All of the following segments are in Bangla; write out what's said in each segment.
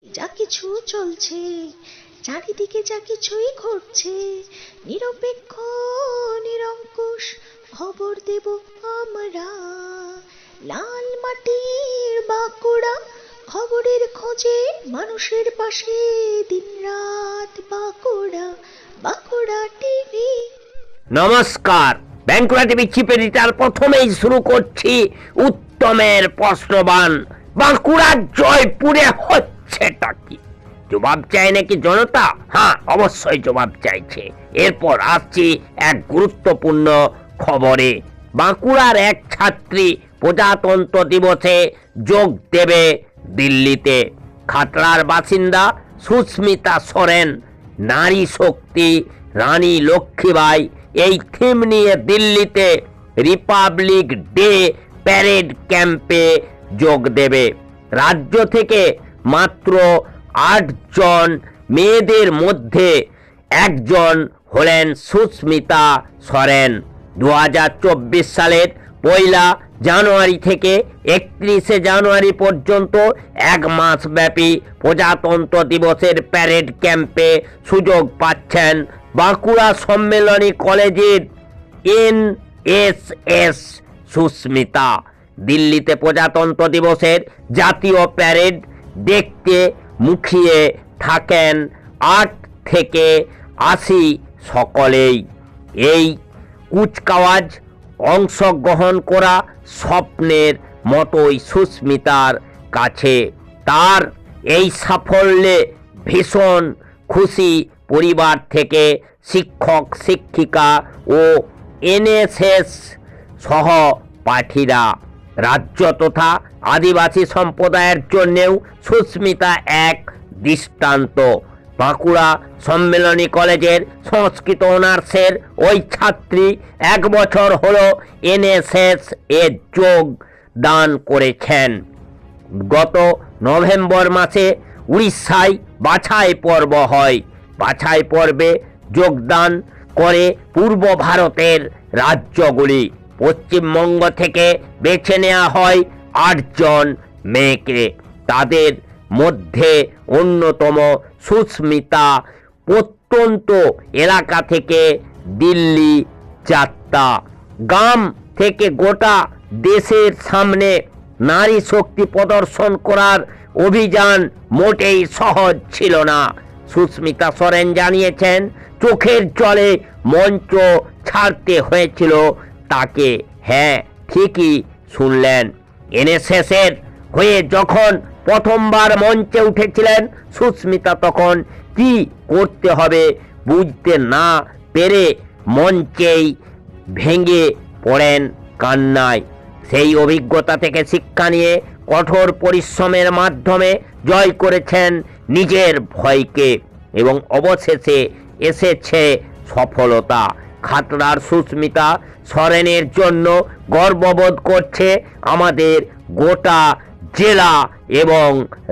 যা কিছু চলছে চারিদিকে, যা কিছুই ঘটছে, নিরপেক্ষ নিরঙ্কুশ খবর দেব আমরা। লাল মাটির বাঁকুড়া, খবরের খোঁজে মানুষের পাশে দিনরাত বাঁকুড়া, বাঁকুড়া টিভি। নমস্কার, বাঁকুড়া টিভি চিফ এডিটর প্রথমেই শুরু করছি উত্তমের প্রশ্নবান। বাঁকুড়ার জয়পুরে হচ্ছেটা কি? জবাব চায় নাকি জনতা? হ্যাঁ, অবশ্যই জবাব চাইছে। এরপর আসছি এক গুরুত্বপূর্ণ খবরে। বাঁকুড়ার এক ছাত্রী প্রজাতন্ত্র দিবসে যোগ দেবে দিল্লিতে। খাতড়ার বাসিন্দা সুস্মিতা সোরেন, নারী শক্তি, রানী লক্ষ্মীবাই, এই থিম নিয়ে দিল্লিতে রিপাবলিক ডে প্যারেড ক্যাম্পে যোগ দেবে। রাজ্য থেকে মাত্র 8 জন মেয়েদের মধ্যে একজন হলেন সুস্মিতা সোরেন। 2024 সালের 1 জানুয়ারি থেকে 31 জানুয়ারি পর্যন্ত 1 মাস ব্যাপী প্রজাতন্ত্র দিবসের প্যারেড ক্যাম্পে সুযোগ পাচ্ছেন বাঁকুড়া সম্মেলনী কলেজের NSS সুস্মিতা। দিল্লিতে প্রজাতন্ত্র দিবসের জাতীয় প্যারেড দেখতে মুখিয়ে থাকেন 8 থেকে 80 সকলেই। এই কুচকাওয়াজ অংশগ্রহণ করা স্বপ্নের মতোই সুস্মিতার কাছে। তার এই সাফল্যে ভীষণ খুশি পরিবার থেকে শিক্ষক শিক্ষিকা ও NSS সহপাঠীরা। রাজ্য তথা আদিবাসী সম্প্রদায়ের জন্যেও সুস্মিতা এক দৃষ্টান্ত। বাঁকুড়া সম্মেলনী কলেজের সংস্কৃত অনার্সের ওই ছাত্রী 1 বছর হলো NSS এ যোগ দান করেছেন। গত নভেম্বর মাসে উড়িষ্যায় বাছাই পর্ব হয়। বাছাই পর্বে যোগদান করে পূর্ব ভারতের রাজ্যগুলি। পশ্চিমবঙ্গ থেকে বেছে নেওয়া হয় 8 জন মেয়েকে। তাদের মধ্যে অন্যতম সুস্মিতা। প্রত্যন্ত এলাকা থেকে দিল্লি যাত্রা। গ্রাম থেকে গোটা দেশের সামনে নারী শক্তি প্রদর্শন করার অভিযান মোটেই সহজ ছিল না। সুস্মিতা সোরেন জানিয়েছেন, চোখের জলে মঞ্চ ছাড়তে হয়েছিল তাকে। হ্যাঁ, ঠিকই শুনলেন। NSS এর হয়ে যখন প্রথমবার মঞ্চে উঠেছিলেন সুস্মিতা, তখন কি করতে হবে বুঝতে না পেরে মঞ্চেই ভেঙে পড়েন কান্নায়। সেই অভিজ্ঞতা থেকে শিক্ষা নিয়ে কঠোর পরিশ্রমের মাধ্যমে জয় করেছেন নিজের ভয়কে এবং অবশেষে এসেছে সফলতা। খাতড়ার সুস্মিতা সোরেনের জন্য গর্ববোধ করছে আমাদের গোটা জেলা এবং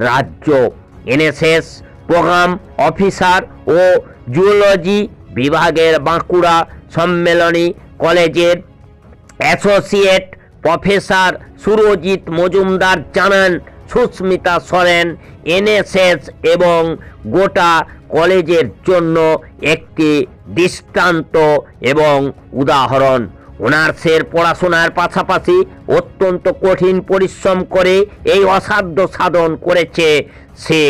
রাজ্য। NSS প্রোগ্রাম অফিসার ও জুওলজি বিভাগের বাঁকুড়া সম্মেলনী কলেজের অ্যাসোসিয়েট প্রফেসর সুরজিৎ মজুমদার জানান, সুস্মিতা সোরেন NSS এবং গোটা কলেজের জন্য একটি দৃষ্টান্ত এবং উদাহরণ। অনার্সের পড়াশোনার পাশাপাশি অত্যন্ত কঠিন পরিশ্রম করে এই অসাধ্য সাধন করেছে সে।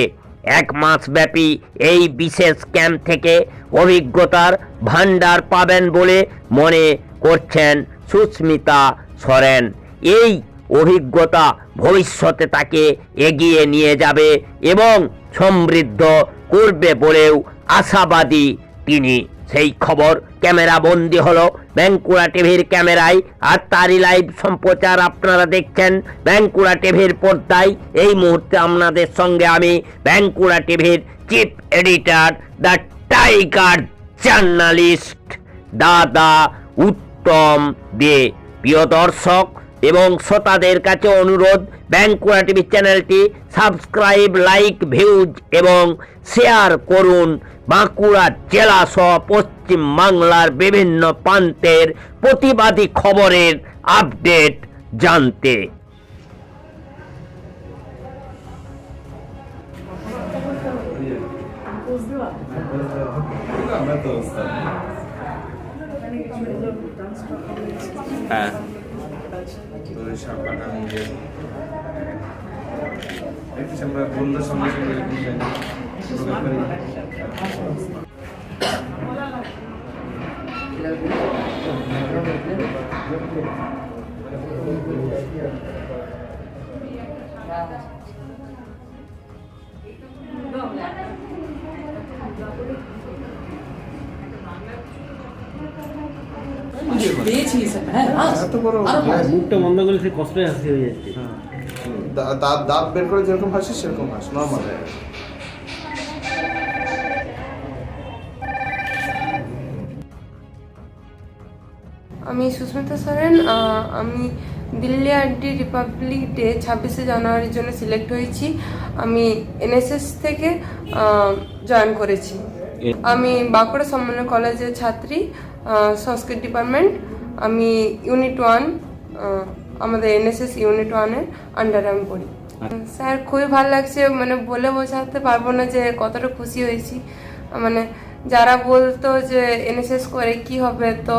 1 মাস ব্যাপী এই বিশেষ ক্যাম্প থেকে অভিজ্ঞতার ভান্ডার পাবেন বলে মনে করছেন সুস্মিতা সোরেন। এই অভিজ্ঞতা ভবিষ্যতে তাকে এগিয়ে নিয়ে যাবে এবং সমৃদ্ধ করবে বলেও আশাবাদী তিনি। সেই খবর ক্যামেরা বন্দি হলো বাঁকুড়া টিভির ক্যামেরায়, আর তারই লাইভ সম্প্রচার আপনারা দেখছেন বাঁকুড়া টিভির পর্দায়। এই মুহূর্তে আপনাদের সঙ্গে আমি বাঁকুড়া টিভির chief editor, the tiger journalist দাদা উত্তম দে। প্রিয় দর্শক এবং শ্রোতাদের কাছে অনুরোধ, বাঁকুড়া টিভি চ্যানেলটি সাবস্ক্রাইব, লাইক, ভিউজ এবং শেয়ার করুন। বাঁকুড়া জেলা সহ পশ্চিম বাংলার বিভিন্ন প্রান্তের প্রতিবাদী খবরের আপডেট জানতে। হ্যাঁ আমরা বন্যার সঙ্গে সঙ্গে এত বড় মুখটা বন্ধ করলে সে কষ্ট হাসি হয়ে যাচ্ছে। দাঁত বের করে যেরকম হাসি সেরকম হাস নর্মাল। আমি সুস্মিতা সরেন। আমি দিল্লি আরডি রিপাবলিক ডে 26শে জানুয়ারির জন্য সিলেক্ট হয়েছি। আমি এনএসএস থেকে জয়েন করেছি। আমি বাঁকুড়া সম্মেলন কলেজের ছাত্রী, সংস্কৃত ডিপার্টমেন্ট। আমি ইউনিট 1, আমাদের এনএসএস ইউনিট 1-এর আন্ডারে আমি পড়ি। স্যার খুবই ভালো লাগছে, মানে বলে বোঝাতে পারবো না যে কতটা খুশি হয়েছি। মানে যারা বলতো যে এনএসএস করে কি হবে, তো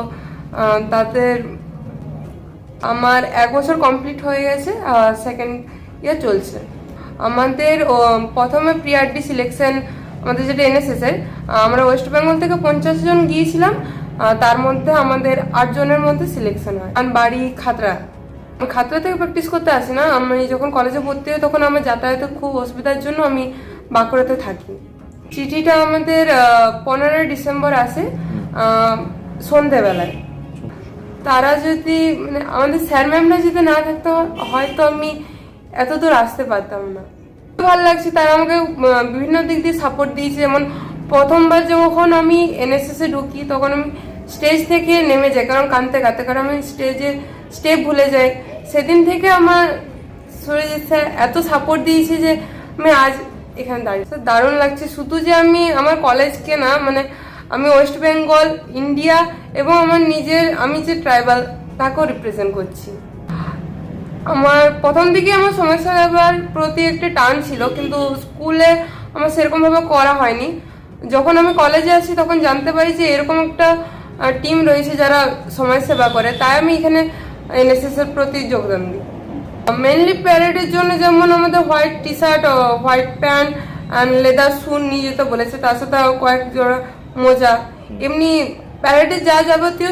তাদের আমার 1 বছর কমপ্লিট হয়ে গেছে, সেকেন্ড ইয়ার চলছে। আমাদের প্রথমে প্রি-আরডি সিলেকশন, আমাদের যেটা এনএসএস-এর, আমরা ওয়েস্ট বেঙ্গল থেকে 50 জন গিয়েছিলাম। তার মধ্যে আমাদের 8 জনের মধ্যে সিলেকশন হয়। আর বাড়ি খাতড়া, খাতড়া থেকে প্র্যাকটিস করতে আসি না। আমি যখন কলেজে ভর্তি হই তখন আমার যাতায়াতের খুব অসুবিধার জন্য আমি বাঁকুড়াতে থাকি। চিঠিটা আমাদের 15 ডিসেম্বর আসে সন্ধেবেলায়। তারা যদি মানে আমাদের স্যার ম্যামরা যদি না থাকতো হয়তো আমি এত দূর আসতে পারতাম না। ভালো লাগছে, তারা আমাকে বিভিন্ন দিক দিয়ে সাপোর্ট দিয়েছে। যেমন প্রথমবার যখন আমি এনএসএস-এ ঢুকি তখন আমি স্টেজ থেকে নেমে যাই, কারণ কাঁদতে কাঁদতে, কারণ আমি স্টেজে স্টেপ ভুলে যাই। সেদিন থেকে আমার শরীরে স্যার এত সাপোর্ট দিয়েছে যে আমি আজ এখানে দাঁড়িয়ে। দারুণ লাগছে, শুধু যে আমি আমার কলেজকে না, মানে আমি ওয়েস্ট বেঙ্গল, ইন্ডিয়া এবং আমার নিজের, আমি যে ট্রাইবাল তাকেও রিপ্রেজেন্ট করছি। আমার প্রথম দিকে আমার সমস্যা ব্যবহার প্রতি একটা টান ছিল, কিন্তু স্কুলে আমার সেরকমভাবে করা হয়নি। যখন আমি কলেজে আসি তখন জানতে পারি যে এরকম একটা টিম রয়েছে যারা সমাজসেবা করে, তাই আমি এখানে এনএসএস এর প্রতি যোগদান দিই। মেনলি প্যারেডের জন্য যেমন আমাদের white T shirt, white pant and leather shoe নিয়ে যেতে বলেছে, তার সাথে কয়েক জোড়া মোজা, এমনি প্যারেডে যা যাবতীয়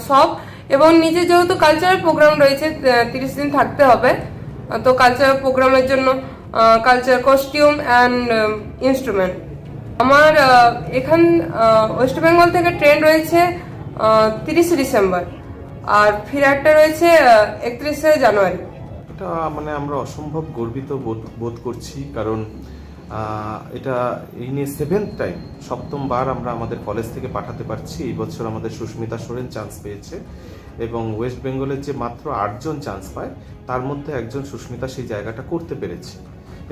সব। এবং নিজে যেহেতু কালচারাল প্রোগ্রাম রয়েছে, 30 দিন থাকতে হবে, তো কালচারাল প্রোগ্রামের জন্য কালচারাল কস্টিউম অ্যান্ড ইনস্ট্রুমেন্ট। আমার এখান ওয়েস্ট বেঙ্গল থেকে ট্রেন রয়েছে 30 ডিসেম্বর, আর ফিরারটা রয়েছে 31শে জানুয়ারি। এটা মানে আমরা অসম্ভব গর্বিত বোধ করছি, কারণ এটা এই নিয়ে 7th টাইম, 7ম আমরা আমাদের কলেজ থেকে পাঠাতে পারছি। এই বছর আমাদের সুস্মিতা সোরেন চান্স পেয়েছে, এবং ওয়েস্ট বেঙ্গলের যে মাত্র 8 জন চান্স পায় তার মধ্যে একজন সুস্মিতা সেই জায়গাটা করতে পেরেছে।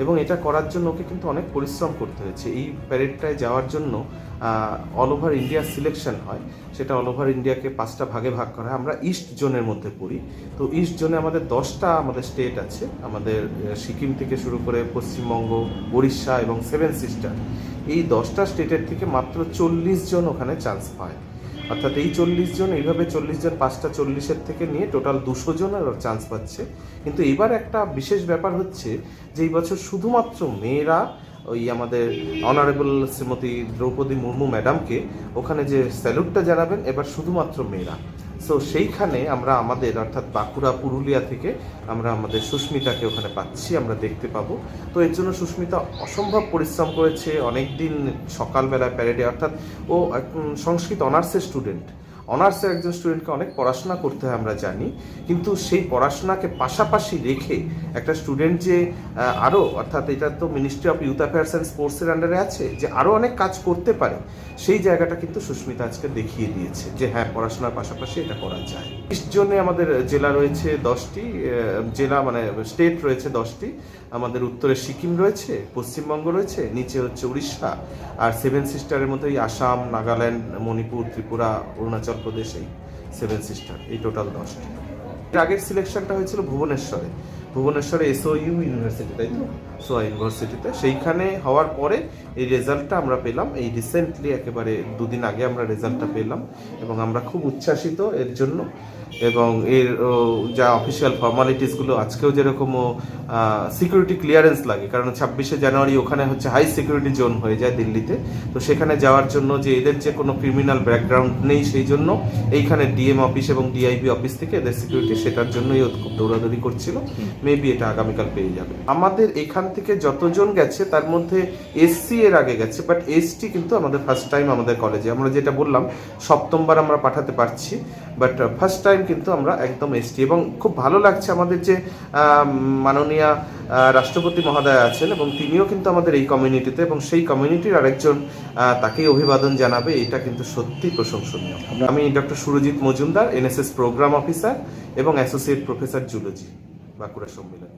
এবং এটা করার জন্য ওকে কিন্তু অনেক পরিশ্রম করতে হয়েছে। এই প্যারেডটায় যাওয়ার জন্য অল ওভার ইন্ডিয়া সিলেকশন হয়, সেটা অল ওভার ইন্ডিয়াকে 5টা ভাগে ভাগ করা হয়। আমরা ইস্ট জোনের মধ্যে পড়ি, তো ইস্ট জোনে আমাদের 10টা আমাদের স্টেট আছে। আমাদের সিকিম থেকে শুরু করে পশ্চিমবঙ্গ, উড়িষ্যা এবং 7 সিস্টার, এই 10টা স্টেটের থেকে মাত্র 40 জন ওখানে চান্স পায়। অর্থাৎ এই 40 জন, এইভাবে 40 জন 5টা 40-এর থেকে নিয়ে টোটাল 200 জন চান্স পাচ্ছে। কিন্তু এবার একটা বিশেষ ব্যাপার হচ্ছে যে এই বছর শুধুমাত্র মেয়েরা, ওই আমাদের অনারেবল শ্রীমতী দ্রৌপদী মুর্মু ম্যাডামকে ওখানে যে স্যালুটটা জানাবেন, এবার শুধুমাত্র মেয়েরা। সো সেইখানে আমরা আমাদের অর্থাৎ বাঁকুড়া, পুরুলিয়া থেকে আমরা আমাদের সুস্মিতাকে ওখানে পাচ্ছি, আমরা দেখতে পাবো। তো এর জন্য সুস্মিতা অসম্ভব পরিশ্রম করেছে, অনেক দিন সকালবেলা প্যারেডে, অর্থাৎ ও সংস্কৃত অনার্সের স্টুডেন্ট, অনার্সের একজন স্টুডেন্টকে অনেক পড়াশোনা করতে হয় আমরা জানি, কিন্তু সেই পড়াশোনাকে পাশাপাশি রেখে একটা স্টুডেন্ট যে আরও, অর্থাৎ এটা তো ministry of youth affairs and স্পোর্টসের আন্ডারে আছে, যে আরও অনেক কাজ করতে পারে, সেই জায়গাটা কিন্তু সুস্মিতা আজকে দেখিয়ে দিয়েছে যে হ্যাঁ, পড়াশোনার পাশাপাশি এটা করা যায়। ইস্ট জোনে আমাদের জেলা রয়েছে 10টি, জেলা মানে স্টেট রয়েছে 10টি। আমাদের উত্তরে সিকিম রয়েছে, পশ্চিমবঙ্গ রয়েছে, নিচে হচ্ছে উড়িষ্যা, আর 7 সিস্টারের মধ্যে আসাম, নাগাল্যান্ড, মণিপুর, ত্রিপুরা, অরুণাচল প্রদেশ, এই 7 সিস্টার, এই টোটাল 10টি। আগের সিলেকশনটা হয়েছিল ভুবনেশ্বরে, ভুবনেশ্বরে SOU ইউনিভার্সিটি, তাই তো, সোয়া ইউনিভার্সিটিতে। সেইখানে হওয়ার পরে এই রেজাল্টটা আমরা পেলাম, এই রিসেন্টলি একেবারে 2 দিন আগে আমরা রেজাল্টটা পেলাম, এবং আমরা খুব উচ্ছ্বাসিত এর জন্য। এবং এর যা অফিসিয়াল ফর্মালিটিসগুলো, আজকেও যেরকম সিকিউরিটি ক্লিয়ারেন্স লাগে, কারণ 26শে জানুয়ারি ওখানে হচ্ছে হাই সিকিউরিটি জোন হয়ে যায় দিল্লিতে, তো সেখানে যাওয়ার জন্য যে এদের যে কোনো ক্রিমিনাল ব্যাকগ্রাউন্ড নেই, সেই জন্য এইখানে DM অফিস এবং DIB অফিস থেকে এদের সিকিউরিটি, সেটার জন্যই ও খুব দৌড়াদৌড়ি করছিল। মেবি এটা আগামীকাল পেয়ে যাবে। আমাদের এখান থেকে যতজন গেছে তার মধ্যে SC এর আগে গেছে, বাট ST কিন্তু আমাদের ফার্স্ট টাইম আমাদের কলেজে। আমরা যেটা বললাম 7বার আমরা পাঠাতে পারছি, বাট ফার্স্ট টাইম কিন্তু আমরা একদম ST। এবং খুব ভালো লাগছে আমাদের যে মাননীয় রাষ্ট্রপতি মহোদয় আছেন, এবং তিনিও কিন্তু আমাদের এই কমিউনিটিতে, এবং সেই কমিউনিটির আরেকজন তাকেই অভিবাদন জানাবে, এটা কিন্তু সত্যি প্রশংসনীয়। আমি doctor Surajit Majumdar, NSS programme officer এবং অ্যাসোসিয়েট প্রফেসর জুলজি, বাঁকুড়া সম্মেলন।